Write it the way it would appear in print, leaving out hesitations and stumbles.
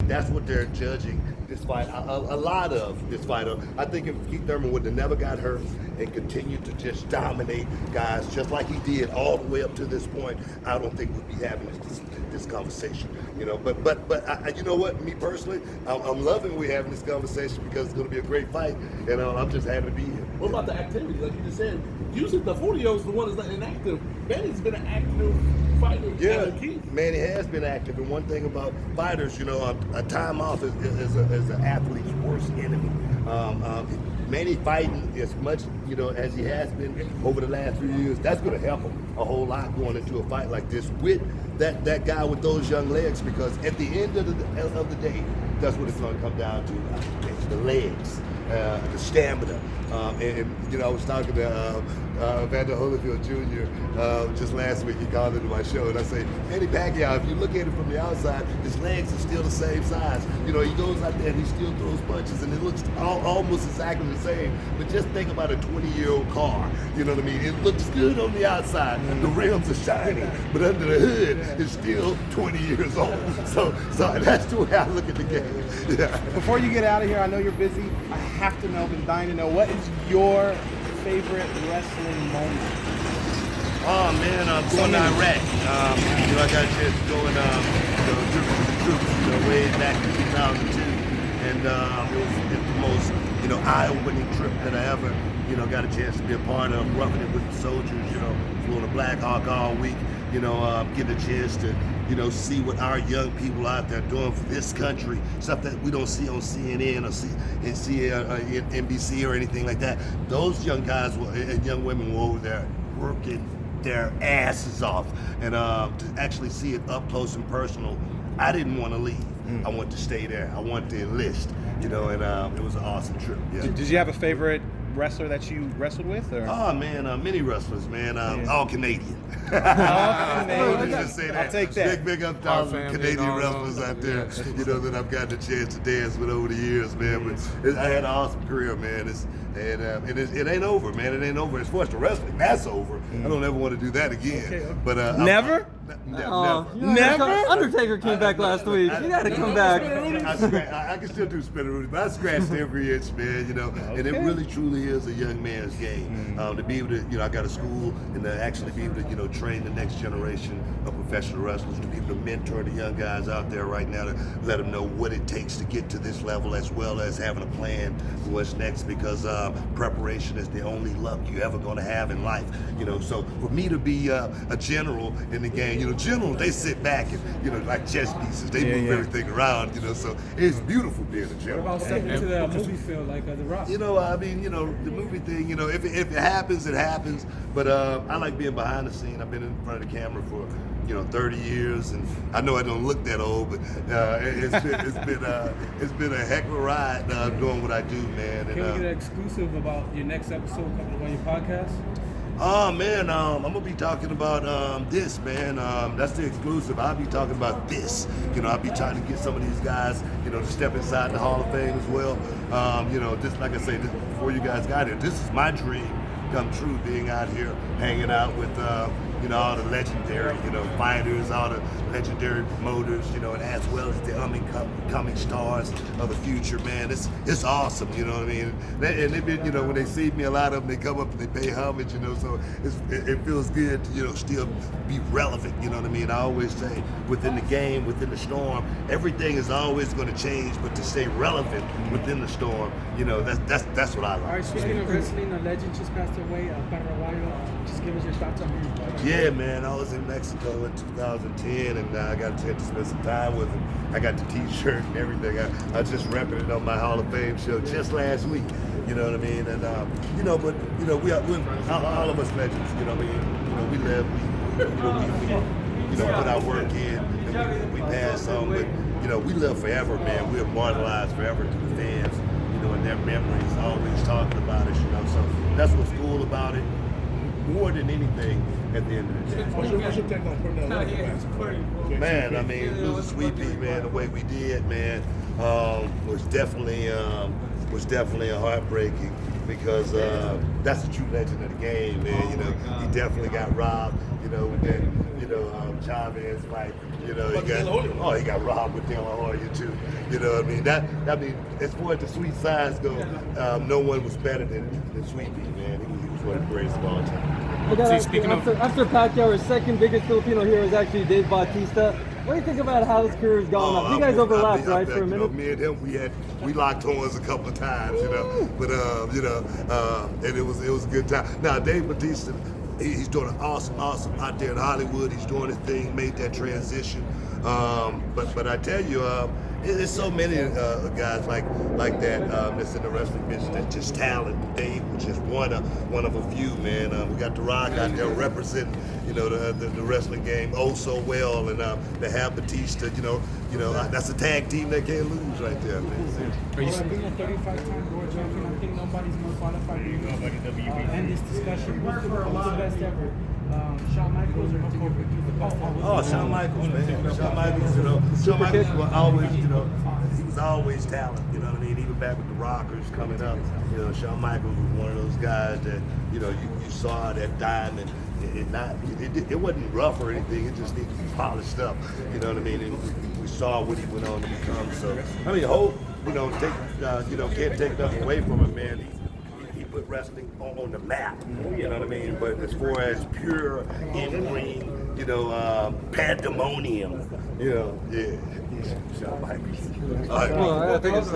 that's what they're judging this fight. A lot of this fight. I think if Keith Thurman would have never got hurt and continued to just dominate guys just like he did all the way up to this point, I don't think we'd be having this conversation. You know, but you know what? Me personally, I'm loving we're having this conversation because it's going to be a great fight, and I'm just happy to be here. What about the activity? Like you just said, usually the 40-year-old's the one that's not inactive. Manny's been an active fighter. Yeah, Manny has been active, and one thing about fighters, you know, a time off is an athlete's worst enemy. Manny fighting as much, you know, as he has been over the last few years, that's going to help him a whole lot going into a fight like this with that guy with those young legs, because at the end of the day, that's what it's going to come down to, the legs, the stamina. And you know, I was talking to Evander Holyfield Jr. Just last week. He called into my show, and I say, Manny Pacquiao, if you look at it from the outside, his legs are still the same size. You know, he goes out there and he still throws punches, and it looks almost exactly the same. But just think about a 20-year-old car. You know what I mean? It looks good on the outside. The rims are shiny, but under the hood, it's still 20 years old. So that's the way I look at the game. Yeah. Before you get out of here, I know you're busy. I have to know, been dying to know, what is your favorite wrestling moment? Oh man, going to Iraq. You know, I got a chance to go and do the troops, you know, way back in 2002, and it was the most, you know, eye-opening trip that I ever, you know, got a chance to be a part of. Roughing it with the soldiers, you know, flew on a Black Hawk all week. You know, getting a chance to, you know, see what our young people out there doing for this country, stuff that we don't see on CNN or see NBC or anything like that. Those young guys and young women were over there working their asses off, and to actually see it up close and personal, I didn't want to leave. I wanted to stay there. I wanted to enlist, you know, and it was an awesome trip. Yeah. Did you have a favorite wrestler that you wrestled with? Or? Oh man, many wrestlers, man. All Canadian. All Canadian. Just say that. I'll take that. Big up to all Canadian wrestlers out there, you know, that I've gotten the chance to dance with over the years, man. But I had an awesome career, man. It ain't over, man. It ain't over. As far as the wrestling, that's over. I don't ever want to do that again. Okay. But never? Never. Undertaker came back last week. You gotta come back. I can still do spinner Rudy, but I scratched every itch, man, you know. And it really truly is a young man's game. To be able to, you know, I got a school, and to actually be able to, you know, train the next generation of professional wrestlers, to be able to mentor the young guys out there right now, to let them know what it takes to get to this level, as well as having a plan for what's next, because preparation is the only luck you're ever going to have in life, you know. So for me to be a general in the game, you know, generals, they sit back and, you know, like chess pieces, they move everything around, you know, so it's beautiful being a general. What about stepping into the movie field like The Rock? You know, I mean, you know, the movie thing, you know, if it happens, it happens, but I like being behind the scene. I've been in front of the camera for, you know, 30 years, and I know I don't look that old, but it's been a heck of a ride doing what I do, man. Can we get an exclusive about your next episode coming on your podcast? Oh man, I'm gonna be talking about this, man. That's the exclusive. I'll be talking about this. You know, I'll be trying to get some of these guys, you know, to step inside the Hall of Fame as well. You know, just like I say, before you guys got here, this is my dream come true, being out here hanging out with you know, all the legendary, you know, fighters, all the legendary promoters, you know, and as well as the coming stars of the future, man. It's awesome, you know what I mean? And they've been, you know, when they see me, a lot of them, they come up and they pay homage, you know, so it feels good to, you know, still be relevant, you know what I mean? I always say, within the game, within the storm, everything is always going to change, but to stay relevant within the storm, you know, that's what I like. All right, speaking of wrestling, a legend just passed away, Pacquiao. Just give us your thoughts on him. Yeah, man, I was in Mexico in 2010, and I got a chance to spend some time with him. I got the T-shirt and everything. I just repped it on my Hall of Fame show just last week. You know what I mean? And you know, but you know, we're all of us legends. You know what I mean? You know, we live, we put our work in, and we pass on. But you know, we live forever, man. We're immortalized forever to the fans. You know, and their memories, always talking about us. You know, so that's what's cool about it. More than anything, at the end of the day. What's your take on putting that Man, I mean, losing Sweet Pea, man, the way we did, man, was definitely a heartbreaking, because that's a true legend of the game, man. You know, he definitely got robbed. You know, and then Chavez fight. You know, But De La Hoya. he got robbed with De La Hoya too. You know what I mean? I mean, as far as the sweet sides go, no one was better than Sweet Pea, man. He was one of the greatest of all time. Look at See, speaking of- after Pacquiao, our second biggest Filipino hero is actually Dave Bautista. What do you think about how his career's gone up? You guys overlapped, right, for a minute? Me and him, we locked horns a couple of times, you know. But and it was a good time. Now Dave Bautista, he's doing awesome out there in Hollywood. He's doing his thing, made that transition. But I tell you, there's so many guys like that that's in the wrestling business that's just talent. Dave was just one of a few, man. We got The Rock out there representing, you know, the wrestling game oh so well, and to have Batista, you know, that's a tag team that can't lose right there, man. Being a 35-time world champion, I think nobody's more qualified to end this discussion. Who's the best ever? Shawn Michaels or the best ever? Oh, Shawn Michaels, man. Shawn Michaels, Shawn Michaels was always, he was always talent, you know what I mean? Even back with the Rockers coming up, Shawn Michaels was one of those guys that, you saw that diamond. It wasn't rough or anything. It just needed to be polished up, you know what I mean? And we saw what he went on to become. So, I mean, Hope, can't take nothing away from him, man. He put wrestling on the map, you know what I mean? But as far as pure in-ring, pandemonium, Shawn Michaels. All right. Well, I think it's